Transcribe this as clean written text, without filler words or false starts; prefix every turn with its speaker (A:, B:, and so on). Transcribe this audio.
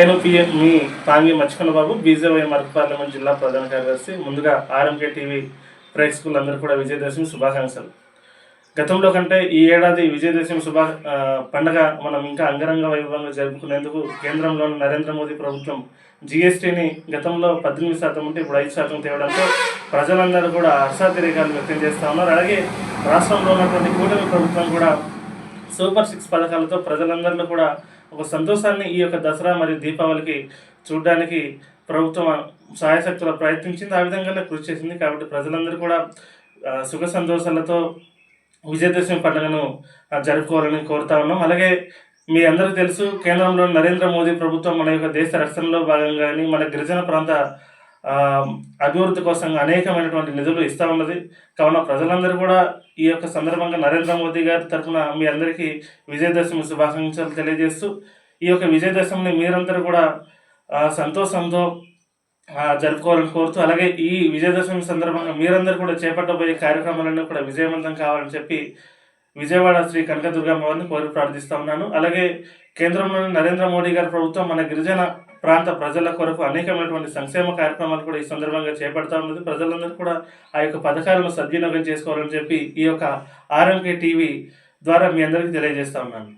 A: నేను మీ పాంగి మచ్చికొండ బాబు బీజేవై మరక పార్లమెంట్ జిల్లా ప్రధాన కార్యదర్శి. ముందుగా ఆర్ఎంకే టీవీ ప్రేక్షకులు అందరూ కూడా విజయదశమి శుభాకాంక్షలు. గతంలో కంటే ఈ ఏడాది విజయదశమి పండగ మనం ఇంకా అంగరంగ వైభవంగా జరుపుకునేందుకు కేంద్రంలోని నరేంద్ర మోదీ ప్రభుత్వం జీఎస్టీని గతంలో 18% ఉంటే ఇప్పుడు 5% తేవడంతో ప్రజలందరూ కూడా హర్షాతిరేకాలు వ్యక్తం చేస్తూ ఉన్నారు. అలాగే రాష్ట్రంలో ఉన్నటువంటి కూటమి ప్రభుత్వం కూడా సూపర్ 6 పథకాలతో ప్రజలందరిలో కూడా ఒక సంతోషాన్ని ఈ యొక్క దసరా మరియు దీపావళికి చూడడానికి ప్రభుత్వం సాయశక్తుల ప్రయత్నించింది. ఆ విధంగానే కృషి చేసింది. కాబట్టి ప్రజలందరూ కూడా సుఖ సంతోషాలతో విజయదశమి పండుగను జరుపుకోవాలని కోరుతా ఉన్నాం. అలాగే మీ అందరికీ తెలుసు, కేంద్రంలో నరేంద్ర మోదీ ప్రభుత్వం మన యొక్క దేశ రక్షణలో భాగంగా కానీ మన గిరిజన ప్రాంత అభివృద్ధి కోసం అనేకమైనటువంటి నిధులు ఇస్తూ ఉన్నది. కావున ప్రజలందరూ కూడా ఈ యొక్క సందర్భంగా నరేంద్ర మోదీ గారి తరఫున మీ అందరికీ విజయదశమి శుభాకాంక్షలు తెలియజేస్తూ, ఈ యొక్క విజయదశమిని మీరందరూ కూడా సంతోషంతో జరుపుకోవాలని కోరుతూ, అలాగే ఈ విజయదశమి సందర్భంగా మీరందరూ కూడా చేపట్టబోయే కార్యక్రమాలన్నీ కూడా విజయవంతం కావాలని చెప్పి విజయవాడ శ్రీ కనకదుర్గమ్మవారిని కోరి ప్రార్థిస్తూ ఉన్నాను. అలాగే కేంద్రంలోని నరేంద్ర మోడీ గారి ప్రభుత్వం మన గిరిజన ప్రాంత ప్రజల కొరకు అనేకమైనటువంటి సంక్షేమ కార్యక్రమాలు కూడా ఈ సందర్భంగా చేపడతా ఉన్నది. ప్రజలందరూ కూడా ఆ యొక్క పథకాలను సద్వినియోగం చేసుకోవాలని చెప్పి ఈ యొక్క ఆర్ఎంకే టీవీ ద్వారా మీ అందరికీ తెలియజేస్తా ఉన్నాను.